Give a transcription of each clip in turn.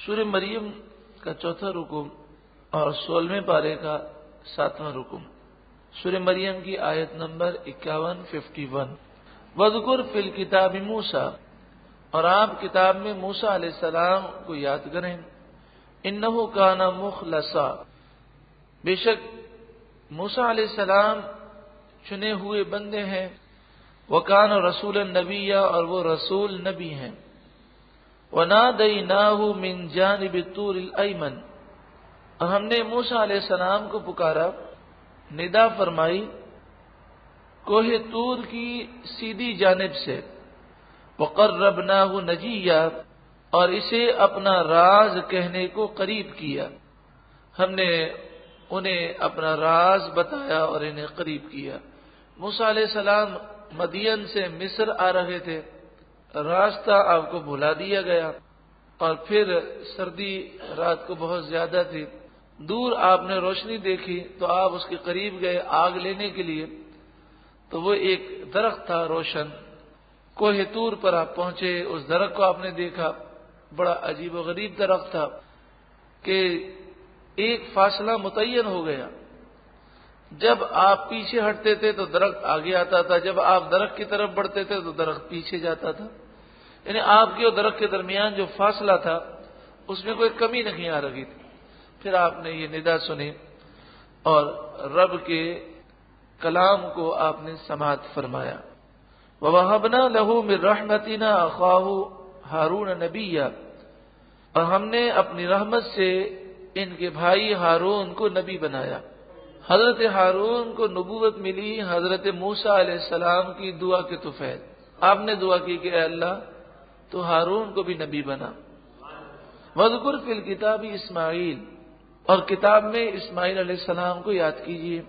سورہ مریم کا چوتھا رکن اور 16ویں پارے کا 7واں رکن. سورہ مریم کی آیت نمبر 51 وَاذْكُرْ فِي الْكِتَابِ مُوسَىٰ، اور آپ کتاب میں موسیٰ علیہ السلام کو یاد کریں. اِنَّهُ كَانَ مُخْلَصًا، بے شک موسیٰ علیہ السلام چنے ہوئے بندے ہیں. وَكَانَ رَسُولًا نَبِيًّا، اور وہ رسول نبی ہیں. وَنَادَيْنَاهُ مِنْ جَانِبِ الطُّورِ الْأَيْمَنِ، اور ہم نے موسیٰ علیہ السلام کو پکارا، ندا فرمائی کوہ طور کی سیدھی جانب سے. وَقَرَّبْنَاهُ نَجِيًّا، اور اسے اپنا راز کہنے کو قریب کیا. ہم نے انہیں اپنا راز بتایا اور انہیں قریب کیا. موسیٰ علیہ السلام مدین سے مصر آ رہے تھے، راستہ آپ کو بھلا دیا گیا، اور پھر سردی رات کو بہت زیادہ تھی. دور آپ نے روشنی دیکھی تو آپ اس کے قریب گئے آگ لینے کے لیے، تو وہ ایک درخت تھا روشن. کوہ طور پر آپ پہنچے، اس درخت کو آپ نے دیکھا، بڑا عجیب و غریب درخت تھا کہ ایک فاصلہ متعین ہو گیا. جب آپ پیچھے ہٹتے تھے تو درخت آگے آتا تھا، جب آپ درخت کی طرف بڑھتے تھے تو درخت پیچھے جاتا تھا. یعنی آپ کے اور درخت کے درمیان جو فاصلہ تھا اس میں کوئی کمی نہیں آ رہی تھی. پھر آپ نے یہ ندا سنی اور رب کے کلام کو آپ نے سماعت فرمایا. وَوَهَبْنَا لَهُ مِن رَحْمَتِنَا أَخَاهُ هَارُونَ نَبِيًّا، اور ہم نے اپنی رحمت سے ان کے بھائی ہارون کو نبی بنایا. حضرت ہارون کو نبوت ملی حضرت موسیٰ علیہ السلام کی دعا کے طفیل. آپ نے دعا کی کہ اے اللہ تو ہارون کو بھی نبی بنا. وَاذْكُرْ فِي الْكِتَابِ اسماعیل، اور کتاب میں اسماعیل علیہ السلام کو یاد کیجیے.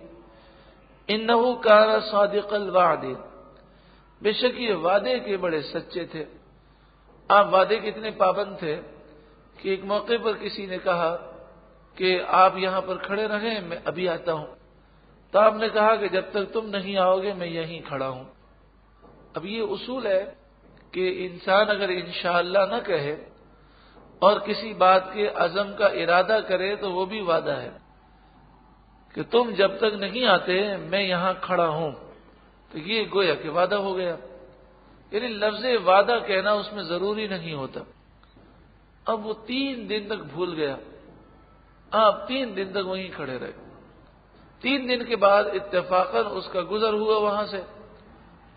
اِنَّهُ كَانَ صَادِقَ الْوَعْدِ، بے شک یہ وعدے کے بڑے سچے تھے. آپ وعدے کے اتنے پابند تھے کہ ایک موقع پر کسی نے کہا کہ آپ یہاں پر کھڑے رہیں، میں ابھی آتا ہوں. تو آپ نے کہا کہ جب تک تم نہیں آؤ گے میں یہیں کھڑا ہوں. اب یہ اصول ہے کہ انسان اگر انشاءاللہ نہ کہے اور کسی بات کے عزم کا ارادہ کرے تو وہ بھی وعدہ ہے کہ تم جب تک نہیں آتے میں یہاں کھڑا ہوں، تو یہ گویا کہ وعدہ ہو گیا. یعنی لفظ وعدہ کہنا اس میں ضروری نہیں ہوتا. اب وہ 3 دن تک بھول گیا، آپ 3 دن تک وہیں کھڑے رہے. 3 دن کے بعد اتفاقاً اس کا گزر ہوا وہاں سے،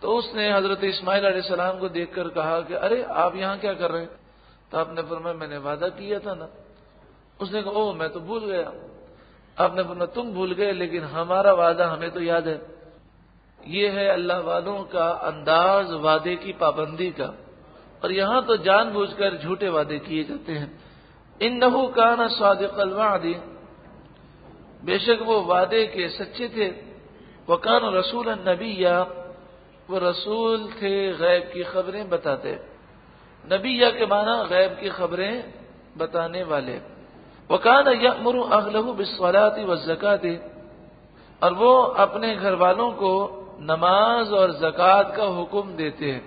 تو اس نے حضرت اسماعیل علیہ السلام کو دیکھ کر کہا کہ ارے آپ یہاں کیا کر رہے ہیں؟ تو آپ نے فرمایا میں نے وعدہ کیا تھا نا. اس نے کہا اوہ میں تو بھول گیا. آپ نے فرمایا تم بھول گئے لیکن ہمارا وعدہ ہمیں تو یاد ہے. یہ ہے اللہ والوں کا انداز وعدے کی پابندی کا، اور یہاں تو جان بوجھ کر جھوٹے وعدے کیے جاتے ہیں. اِنَّهُ كَانَ صَادِقَ الْوَعْدِ، بے شک وہ وعدے کے سچے تھے. وَكَانَ رَسُولًا نَبِيًّا، وہ رسول تھے غیب کی خبریں بتاتے. نبیہ کے معنی غیب کی خبریں بتانے والے. وَكَانَ يَأْمُرُ أَهْلَهُ بِالصَّلَاةِ وَالزَّكَاةِ، اور وہ اپنے گھر والوں کو نماز اور زکوٰۃ کا حکم دیتے ہیں.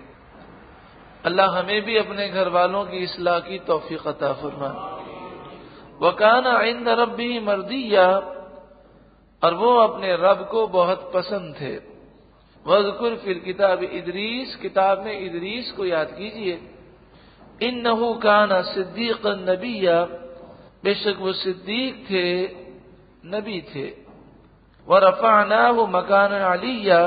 اللہ ہمیں بھی اپنے گھر والوں کی اصلاح کی توفیق عطا فرمائے. وَكَانَ عِندَ رَبِّهِ مَرْضِيًّا، اور وہ اپنے رب کو بہت پسند تھے. وَاذْكُرْ فِي الْكِتَابِ ادریس، کتاب میں ادریس کو یاد کیجیے. اِنَّهُ كَانَ صِدِّيقًا نَبِيًّا، بے شک وہ صدیق تھے، نبی تھے. وَرَفَعْنَاهُ مَكَانًا عَلِيًّا،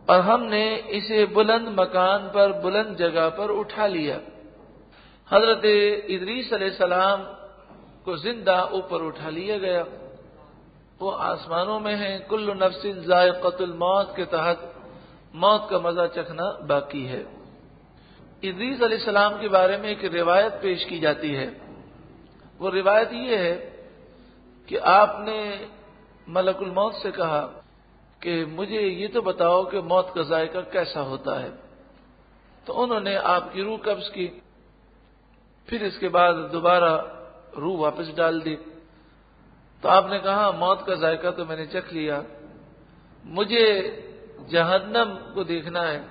اور ہم نے اسے بلند مکان پر، بلند جگہ پر اٹھا لیا. حضرت ادریس علیہ السلام کو زندہ اوپر اٹھا لیا گیا. وہ آسمانوں میں ہیں. کل نفس ذائقۃ الموت کے تحت موت کا مزہ چکھنا باقی ہے. ادریس علیہ السلام کے بارے میں ایک روایت پیش کی جاتی ہے. وہ روایت یہ ہے کہ آپ نے ملک الموت سے کہا کہ مجھے یہ تو بتاؤ کہ موت کا ذائقہ کیسا ہوتا ہے. تو انہوں نے آپ کی روح قبض کی، پھر اس کے بعد دوبارہ روح واپس ڈال دی. تو آپ نے کہا موت کا ذائقہ تو میں نے چکھ لیا، مجھے جہنم کو دیکھنا ہے.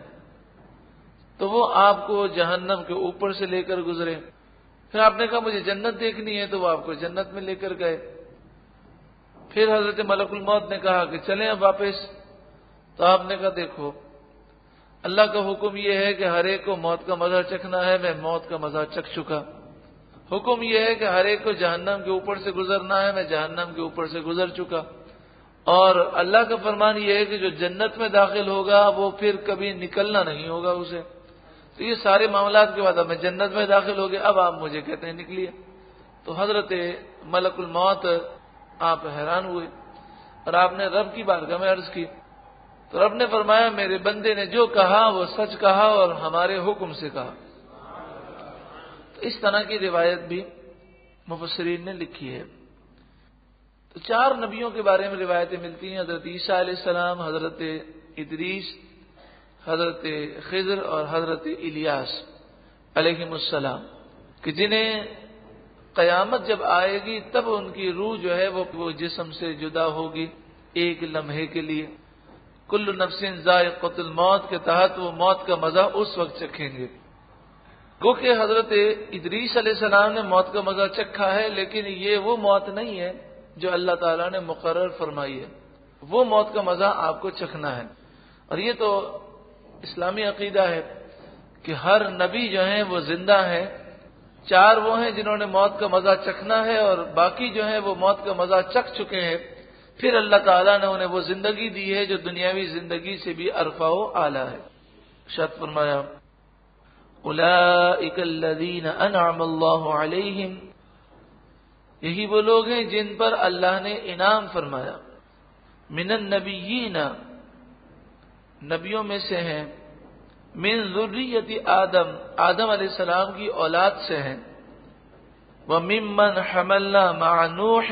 تو وہ آپ کو جہنم کے اوپر سے لے کر گزرے، پھر آپ نے کہا مجھے جنت دیکھنی ہے، تو وہ آپ کو جنت میں لے کر گئے۔ پھر حضرت ملک الموت نے کہا کہ چلیں اب واپس، تو آپ نے کہا دیکھو اللہ کا حکم یہ ہے کہ ہر ایک کو موت کا مزہ چکھنا ہے، میں موت کا مزہ چکھ چکا۔ حکم یہ ہے کہ ہر ایک کو جہنم کے اوپر سے گزرنا ہے، میں جہنم کے اوپر سے گزر چکا۔ اور اللہ کا فرمان یہ ہے کہ جو جنت میں داخل ہوگا وہ پھر کبھی نکلنا نہیں ہوگا اسے۔ تو یہ سارے معاملات کے بعد اب میں جنت میں داخل ہو گیا، اب آپ مجھے کہتے ہیں نکلیے۔ تو حضرت ملک الموت آپ حیران ہوئے اور آپ نے رب کی بارگاہ میں عرض کی، تو رب نے فرمایا میرے بندے نے جو کہا وہ سچ کہا اور ہمارے حکم سے کہا۔ تو اس طرح کی روایت بھی مفسرین نے لکھی ہے۔ تو 4 نبیوں کے بارے میں روایتیں ملتی ہیں، حضرت عیسیٰ علیہ السلام، حضرت ادریس، حضرت خضر اور حضرت الیاس علیہم السلام، کہ جنہیں قیامت جب آئے گی تب ان کی روح جو ہے وہ جسم سے جدا ہوگی ایک لمحے کے لیے۔ کل نفس ذائقۃ الموت کے تحت وہ موت کا مزہ اس وقت چکھیں گے۔ گو کہ حضرت ادریس علیہ السلام نے موت کا مزہ چکھا ہے، لیکن یہ وہ موت نہیں ہے جو اللہ تعالیٰ نے مقرر فرمائی ہے، وہ موت کا مزہ آپ کو چکھنا ہے۔ اور یہ تو اسلامی عقیدہ ہے کہ ہر نبی جو ہیں وہ زندہ ہیں، 4 وہ ہیں جنہوں نے موت کا مزہ چکھنا ہے اور باقی جو ہیں وہ موت کا مزہ چکھ چکے ہیں، پھر اللہ تعالیٰ نے انہیں وہ زندگی دی ہے جو دنیاوی زندگی سے بھی ارفع و اعلیٰ ہے۔ ارشاد فرمایا اولئک الذین انعم اللہ علیہم، یہی وہ لوگ ہیں جن پر اللہ نے انعام فرمایا، من النبیین، نبیوں میں سے ہیں، من ذریت آدم، آدم علیہ السلام کی اولاد سے ہیں، وممن حملنا مع نوح،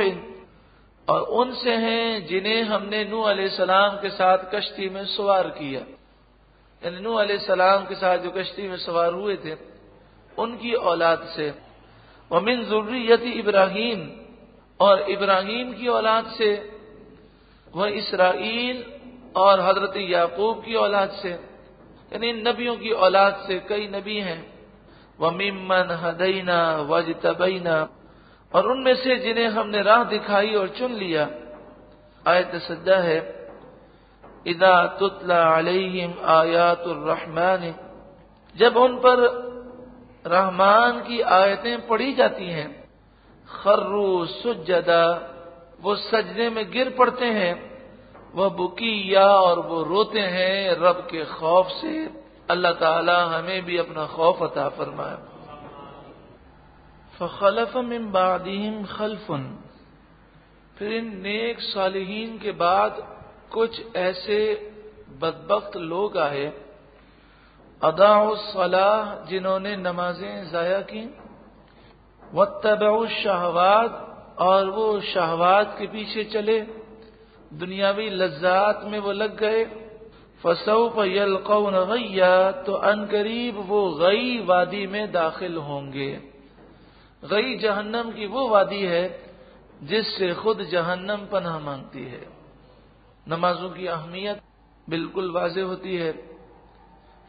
اور ان سے ہیں جنہیں ہم نے نوح علیہ السلام کے ساتھ کشتی میں سوار کیا، یعنی نوح علیہ السلام کے ساتھ جو کشتی میں سوار ہوئے تھے ان کی اولاد سے، ومن ذریت ابراہیم، اور ابراہیم کی اولاد سے، وہ اسرائیل اور حضرت یعقوب کی اولاد سے، یعنی ان نبیوں کی اولاد سے کئی نبی ہیں، وَمِمَّنْ هَدَيْنَا وَاجْتَبَيْنَا، اور ان میں سے جنہیں ہم نے راہ دکھائی اور چن لیا۔ آیت سجدہ ہے اذا تتلى علیہم آیات الرحمن، جب ان پر رحمان کی آیتیں پڑھی جاتی ہیں، خروا سجدا، وہ سجدے میں گر پڑتے ہیں، وہ بکیا، اور وہ روتے ہیں رب کے خوف سے۔ اللہ تعالی ہمیں بھی اپنا خوف عطا فرمائے۔ فخلف من بعدہم خلف، پھر ان نیک صالحین کے بعد کچھ ایسے بدبخت لوگ آئے، اضاعوا الصلاۃ، جنہوں نے نمازیں ضائع کی، واتبعوا الشہوات، اور وہ شہوات کے پیچھے چلے، دنیاوی لذات میں وہ لگ گئے، فسوف یلقون غیا، تو ان قریب وہ غی وادی میں داخل ہوں گے۔ غی جہنم کی وہ وادی ہے جس سے خود جہنم پناہ مانگتی ہے۔ نمازوں کی اہمیت بالکل واضح ہوتی ہے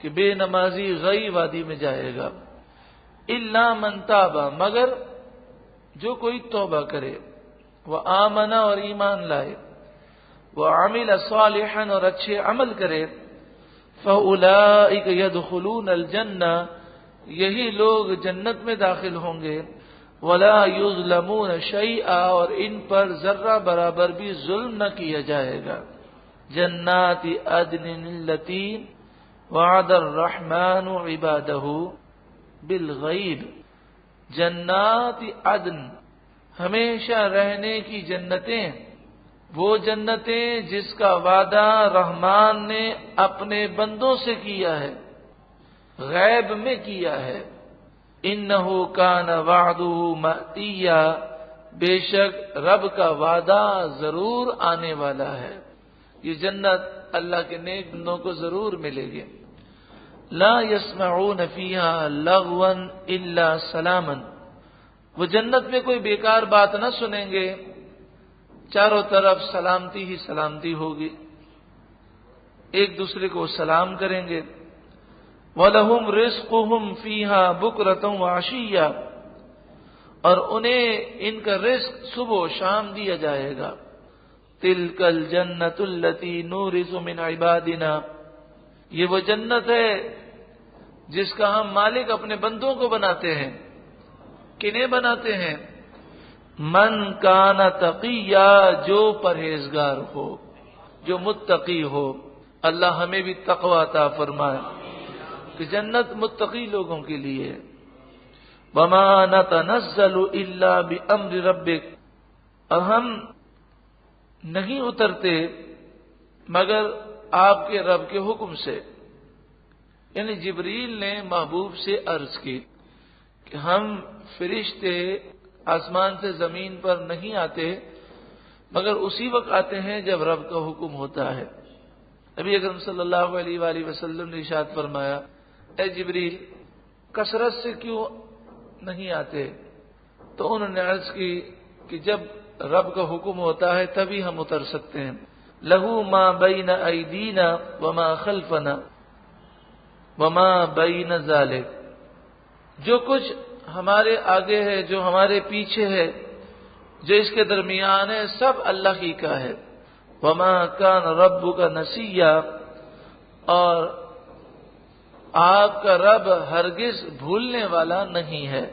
کہ بے نمازی غی وادی میں جائے گا، الا من تاب، مگر جو کوئی توبہ کرے، وہ آمنا، اور ایمان لائے، وہ عامل صالحا، اور اچھے عمل کرے، فاولئک یدخلون الجنہ، یہی لوگ جنت میں داخل ہوں گے، ولا یظلمون شیئا، اور ان پر ذرہ برابر بھی ظلم نہ کیا جائے گا۔ جنات عدن التی وعد الرحمن عبادہ بالغیب، جنات عدن، ہمیشہ رہنے کی جنتیں، وہ جنتیں جس کا وعدہ رحمان نے اپنے بندوں سے کیا ہے، غیب میں کیا ہے۔ انہ کان وعدہ مأتیا، بے شک رب کا وعدہ ضرور آنے والا ہے، یہ جنت اللہ کے نیک بندوں کو ضرور ملے گی۔ لا يسمعون فیہا لغوا الا سلاما، وہ جنت میں کوئی بیکار بات نہ سنیں گے، چاروں طرف سلامتی ہی سلامتی ہوگی، ایک دوسرے کو سلام کریں گے۔ وَلَهُمْ رِزْقُهُمْ فِيهَا بُكْرَةً وَعَشِيًّا، اور انہیں ان کا رزق صبح و شام دیا جائے گا۔ تلک الجنۃ التی نورث من عبادنا، یہ وہ جنت ہے جس کا ہم مالک اپنے بندوں کو بناتے ہیں۔ کنہیں بناتے ہیں؟ من کان تقیا، جو پرہیزگار ہو، جو متقی ہو۔ اللہ ہمیں بھی تقوی عطا فرمائے کہ جنت متقی لوگوں کے لیے۔ وما نتنزل الا بامر ربک، اور ہم نہیں اترتے مگر آپ کے رب کے حکم سے۔ یعنی جبریل نے محبوب سے عرض کی کہ ہم فرشتے آسمان سے زمین پر نہیں آتے مگر اسی وقت آتے ہیں جب رب کا حکم ہوتا ہے۔ نبی اکرم صلی اللہ علیہ وآلہ وسلم نے ارشاد فرمایا، اے جبریل کثرت سے کیوں نہیں آتے؟ تو انہوں نے عرض کی کہ جب رب کا حکم ہوتا ہے تبھی ہم اتر سکتے ہیں۔ لہو ما بین ایدینا وما خلفنا وما بین ذالک، جو کچھ ہمارے آگے ہے، جو ہمارے پیچھے ہے، جو اس کے درمیان ہے، سب اللہ ہی کا ہے۔ وما کان ربک نسیا، اور آپ کا رب ہرگز بھولنے والا نہیں ہے۔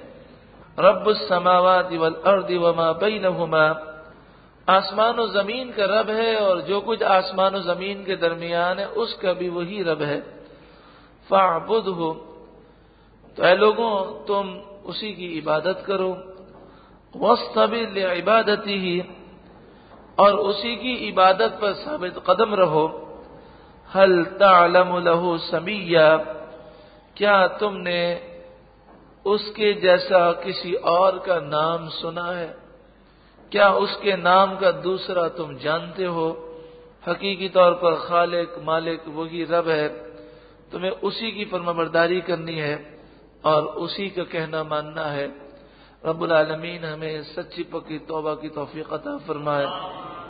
رب السماوات والارض وما بینہما، آسمان و زمین کا رب ہے اور جو کچھ آسمان و زمین کے درمیان ہے اس کا بھی وہی رب ہے۔ فاعبدہ، تو اے لوگوں تم اسی کی عبادت کرو۔ واصطبر لعبادتہ، اور اسی کی عبادت پر ثابت قدم رہو۔ هل تعلم له سمیا، کیا تم نے اس کے جیسا کسی اور کا نام سنا ہے؟ کیا اس کے نام کا دوسرا تم جانتے ہو؟ حقیقی طور پر خالق مالک وہی رب ہے، تمہیں اسی کی فرمانبرداری کرنی ہے اور اسی کا کہنا ماننا ہے۔ رب العالمین ہمیں سچی پکی توبہ کی توفیق عطا فرمائے۔